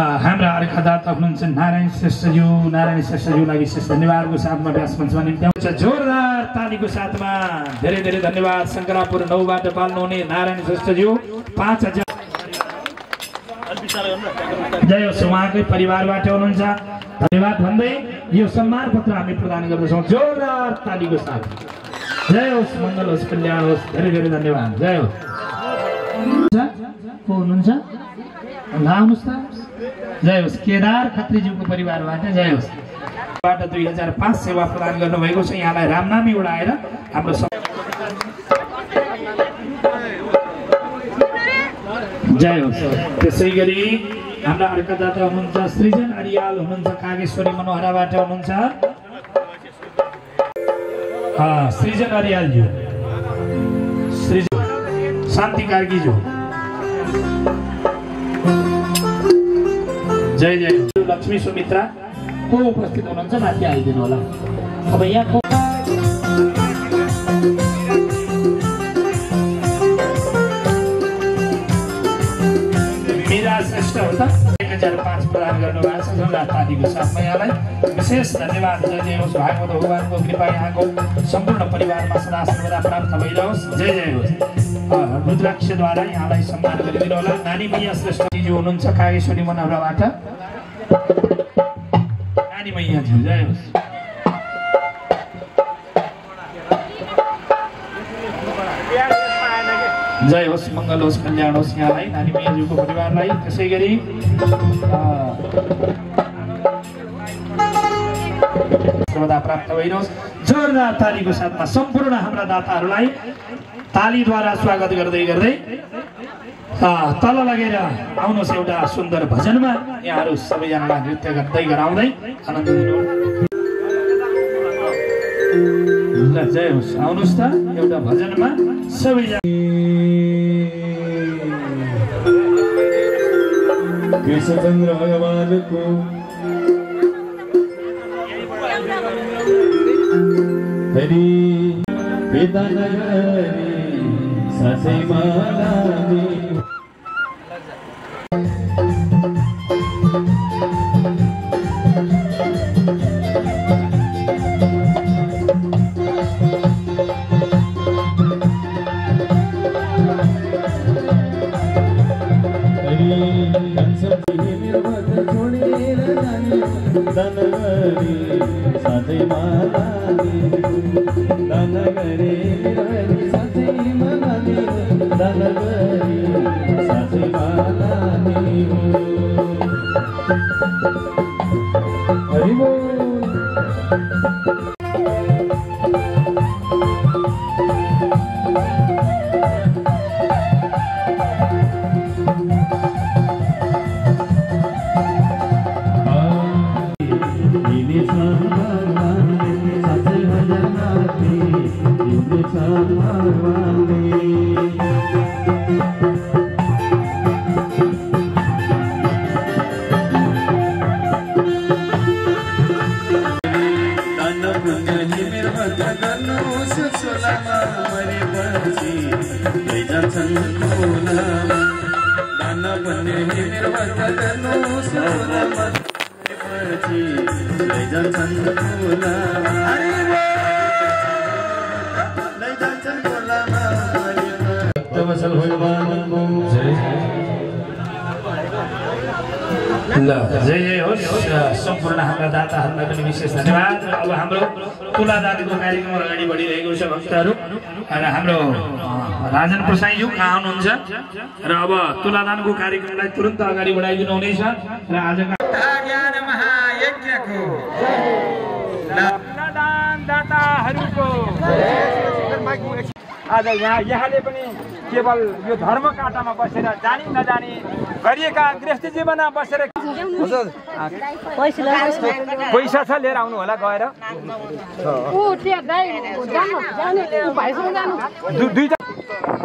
हाम्रा अर्कादाता हुनुहुन्छ नारायण श्रेष्ठज्यू, नारायण श्रेष्ठज्यूलाई विशेष धन्यवादको साथमा व्यास मञ्चमा निम्त्याउँछ। जोरदार तालीको साथमा धेरै धेरै धन्यवाद। शंकरापुर 9बाट पाल्नुहुने नारायण श्रेष्ठज्यू 5000 जय होस्। उहाँकै परिवारबाट हुनुहुन्छ, धन्यवाद भन्दै यो सम्मान पत्र हामी प्रदान गर्दछौँ जोरदार तालीको साथ। जय होस्, मङ्गल होस्, कल्याण होस्, धेरै धेरै धन्यवाद। जय होस्। को हुनुहुन्छ? आउनुहोस् त। जय होस्। केदार खत्रीज्यूको परिवारबाट जय होस्। 2005 सेवा प्रदान गर्नुभएको छ। यहाँलाई रामनामी उडाएर हाम्रो जय होस्। त्यसै गरी हाम्रा अर्का दाता हुनुहुन्छ सृजन अरियाल हुनुहुन्छ कागेश्वरी मनोहराबाट हुनुहुन्छ सृजन अरियालज्यू सृजन शान्ति कार्कीज्यू जय जय लक्ष्मी सुमित्रा को उपस्थित हुनुहुन्छ माथि आइदिनु होला। अब यहाँ मीरा श्रेष्ठ हो त 1005 प्रदान गर्नुभएको छ जनताको साथमा यहाँलाई विशेष धन्यवाद। जय जय होस् भागवत भगवानको कृपा यहाँको सम्पूर्ण परिवारमा सदा सर्वदा प्राप्त भइरहोस्। जय जय होस्। रुद्राक्षद्वारा यहाँलाई सम्मान गरिदिनु होला। नानी मैया श्रेष्ठजी हुनुहुन्छ कागेश्वरी मनोहराबाट नानी मैयाज्यू जय होस्। जय होस् मङ्गल होस् कल्याण होस् यहाँलाई नानी मैयाज्यूको परिवारलाई। त्यसै गरी सर्वदा प्राप्त भइरहोस्। जोरदार तालीको साथमा सम्पूर्ण हाम्रा दाताहरूलाई तालीद्वारा स्वागत गर्दै गर्दै तल लगेर आउनुहोस् एउटा सुन्दर भजनमा यहाँहरू सबैजनालाई नृत्य गर्दै गराउँदै आनन्द दिनुहोस्। ल जय होस् आउनुहोस् त एउटा भजनमा सबैजना कृष्णचन्द्र भगवानको हरि पिता नगरी सासै मालामी दनगरी साथै मालामी दनगरी साथै मालामी दनगरी साथै मालामी हरि बोल। जय जय होस्। सम्पूर्ण हाम्रा दाताहरूलाई पनि विशेष धन्यवाद। अब हाम्रो तुलादानको कार्यक्रम अगाडि बढिरहेको छ भक्तहरू र हाम्रो राजन प्रसाईज्यू कहाँ हुनुहुन्छ र अब तुलादानको कार्यक्रमलाई तुरन्त अगाडि बढाइदिनु हुनेछ र आजका महायज्ञको दाताहरूको आज यहाँले पनि केवल यो धर्म काँटामा बसेर जानी नजानी गरिएका गृहस्थी जीवनमा बसेर पैसा छ लिएर आउनु होला गएर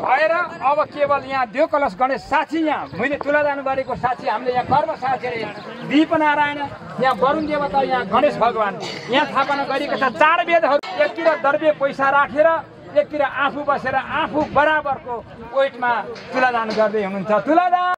भएर अब केवल यहाँ देव कलश गणेश साक्षी यहाँ मैले तुलादान गरेको साक्षी हामीले यहाँ कर्म साक्षी दीप नारायण यहाँ वरुण देवता यहाँ गणेश भगवान यहाँ स्थापना गरेको छ। 4 वेदहरू एकतिर द्रव्य पैसा राखेर एकतिर आफू बसेर आफू बराबरको वेटमा तुलादान गर्दै हुनुहुन्छ। तुलादान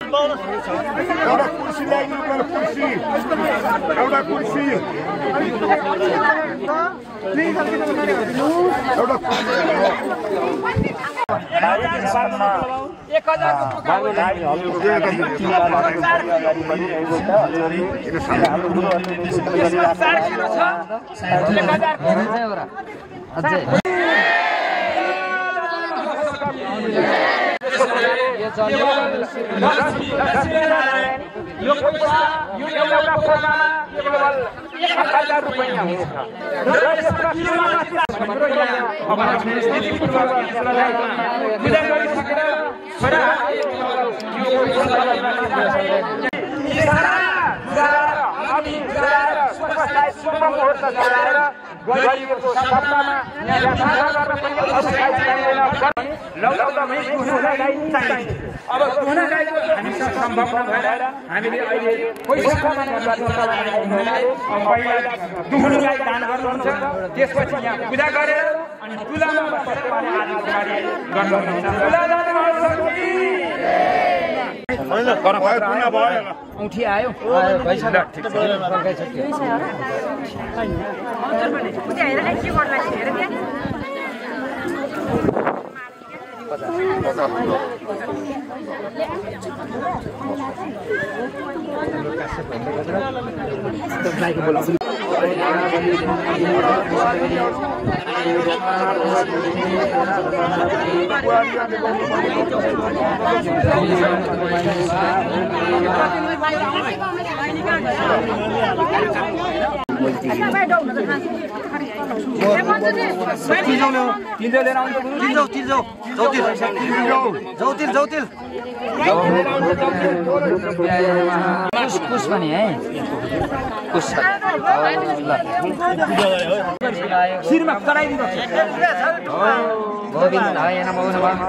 यो पैसा यो एउटा प्रोग्राममा केवल 1000 रुपैयाँ हुन्छ र गरिबको सपनामा यहाँ गर्न पनि अवस्था छैन लौलौमै गुनागाई चाहिन्छ अब गुनागाईको हामीसँग सम्भव नभएर हामीले अहिले पैसा दुहुनुलाई दान गर्नुहुन्छ त्यसपछि यहाँ पूजा गरेर अनि तुलामा बसेर गर्नुहुन्छ औँठी आयो पनि है शिरमा कराइदिनु गोविन्दाय नमो नमः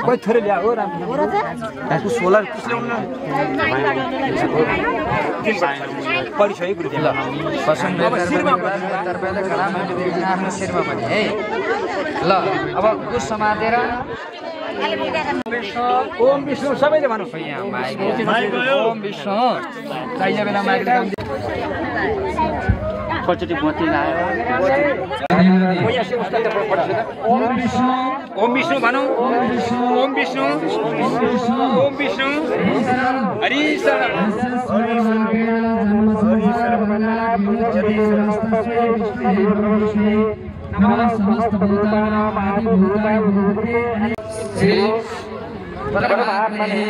कोही थोरै ल्या हो राम्रो सोलर शिरमा पनि है ल अब कुश समातेर ओम विष्णु सबैले भन्नु ओम विष्णु चाहिने बेला माइकले पछिटि मोती ओम विष्णु भनौँ ओम विष्णु ओम विष्णु हरि परमात्मने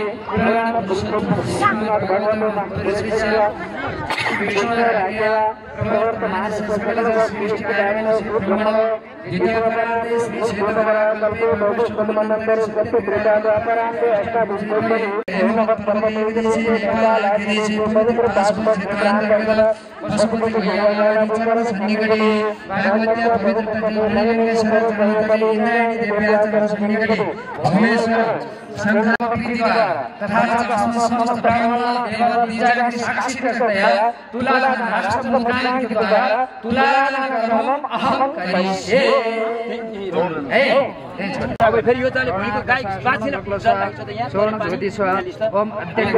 तथा समस्त ब्राह्मण देवता साक्षी कृतया तुलादान राष्ट्रमुखाय द्वारा तुलादान कर्मम अहम करिष्ये हे अब फेरि यो चाहिँ भुइँको गाई बाछिन पुग्छ लाग्छ त यहाँ स्वर्ण ज्योति स्व ओम अत्यन्त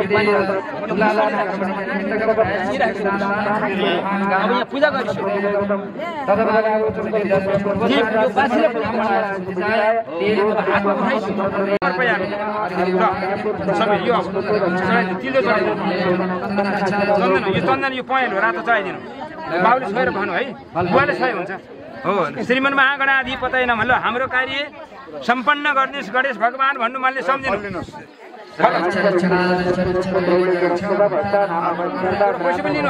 तुलादान कर्मम अब यहाँ पूजा गरिसक्यो तदबारा यो बाछिन पुग्छ हातमा उठाइसक्यो सबै यो तिलो चढाइदिनु यो चन्दन यो पहेँलो रातो चढाइदिनु बाबुले छोएर भन्नु है बुवाले छोए हुन्छ हो श्रीमन महागणाधिपतये नमः ल हाम्रो कार्य सम्पन्न गर्नुहोस् गणेश भगवान भन्नु मैले सम्झिनु पैसा पनि लिनु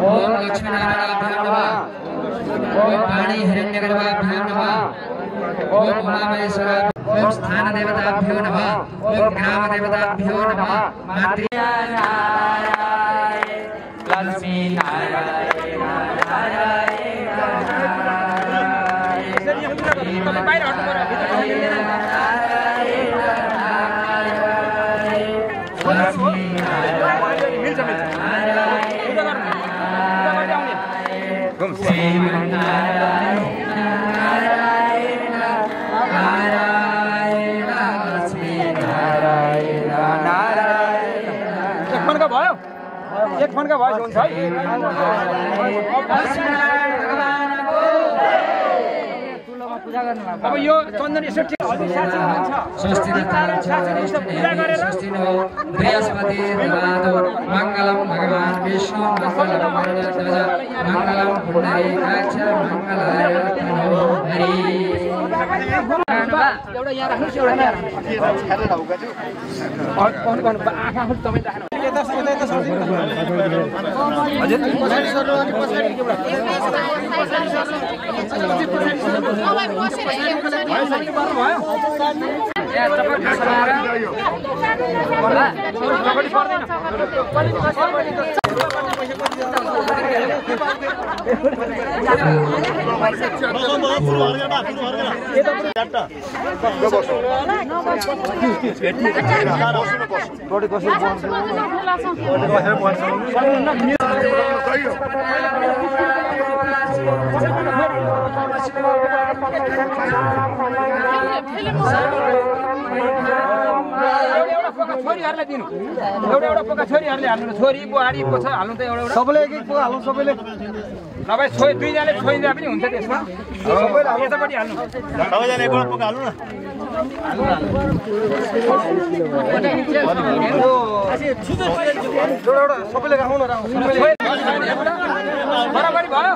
ओम लक्ष्मीनारायणाभ्यो नमः ओम वाणी हिरण्यगर्भाभ्यो नमः ओम उमामहेश्वराभ्यो ओम स्थान देवताभ्यो नमः ओम ग्राम देवताभ्यो नमः मातृनारायण लक्ष्मी नारायण नारायण भयो फोनका भएछ हुन्छ है अब यो चन्दन यसो बृहस्पति मङ्गलम भगवान् विष्णु मङ्गलम मङ्गलम पुण्डरीकाक्ष मङ्गलाय तनो हरि एउटा यहाँ राख्नुस् एउटा यहाँ आँखा खोल तपाईँ राख्नु छोरीहरूलाई दिनु एउटा एउटा पोका छोरीहरूले हाल्नु छोरी बुहारी पो छ हाल्नु त एउटा एउटा सबैले एक एक पोका हाल्नु सबैले नभए दुईजनाले छोइदिए पनि हुन्छ त्यसमा यतापट्टि हाल्नु सबैजना एकवटा पोका हाल्नु न सबैले राख्नु न बराबरी भयो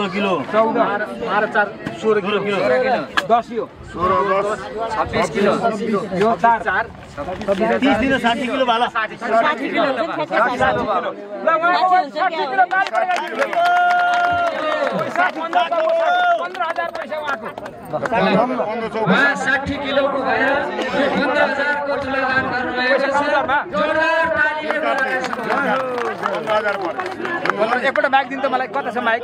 किलो 16 किलो 10 यो 26 किलो यो 4 30 दिन 60 किलो भाला 60 किलो ल 60 किलो बाली परेको 15,000 पैसा उहाँको 60 किलोको भएर 15,000 को तुलादान गर्नुभएको छ जोरदार तालीले एकपल्ट माइक दिनु त मलाई कता छ माइक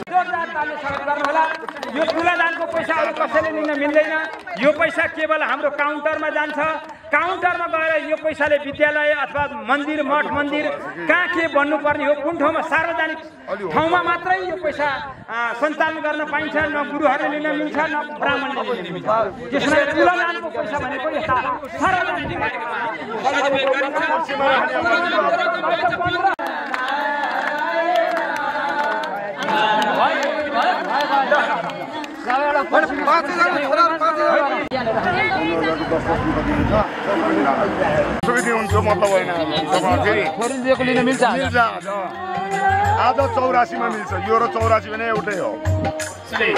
जोरदार तालीले स्वागत गर्नु होला यो तुलादानको पैसा अरू कसैले लिन मिल्दैन यो पैसा केवल हाम्रो काउन्टरमा जान्छ काउन्टरमा गएर यो पैसाले विद्यालय अथवा मन्दिर मठ मन्दिर कहाँ के बन्नुपर्ने हो कुन ठाउँमा सार्वजनिक ठाउँमा मात्रै यो पैसा सञ्चालन गर्न पाइन्छ न गुरुहरूले लिन मिल्छ न ब्राह्मणले लिन मिल्छ त्यसमा तुलादानको पैसा भनेको यस्ता सार्वजनिक हुन्छ मतलब होइन छोरीले लिन मिल्छ आज 84 मा मिल्छ यो र 84 भने एउटै हो श्री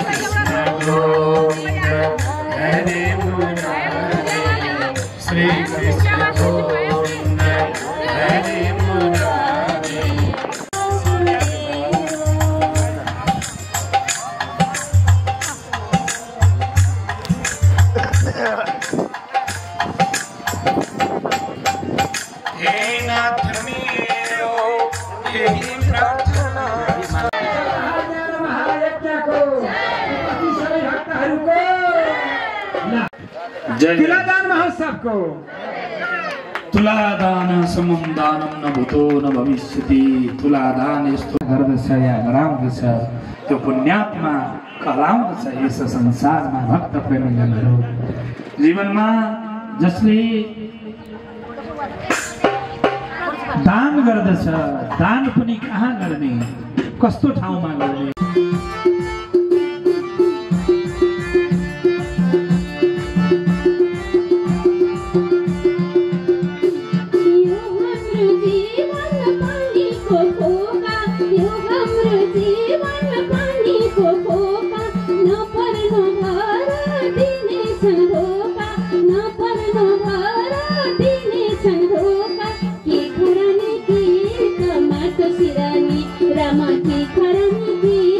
तुलादान महोत्सवको तुलादान समम दानम न भूतो न भविष्यति तुलादान यस्तो गर्दछ या गराउँदछ त्यो पुण्यात्मा कहलाउँदछ यस संसारमा भक्त प्रेमीजनहरू जीवनमा जसले दान गर्दछ दान पनि कहाँ गर्ने कस्तो ठाउँमा गर्ने रामा की खरनी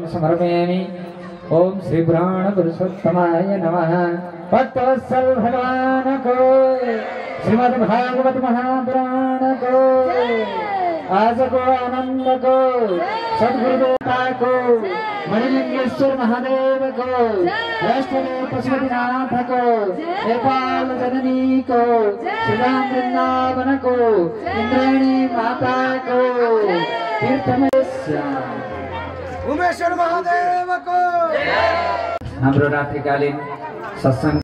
समर्पयामि। ओम श्री पुराण पुरुषोत्तमाय नमः। भक्तवत्सल भगवान को, श्रीमद् भागवत महापुराण को, आज को आनंद को, सद्गुरुदेवता को, मणिलिंगेश्वर महादेव को, राष्ट्रदेव पशुपतिनाथ को, नेपाल जननी को, श्रीराम वृंदावन को, इंद्राणी माता को, तीर्थमेश्वर उमेश्वर महादेव को। हाम्रो रात्रिकालीन सत्संग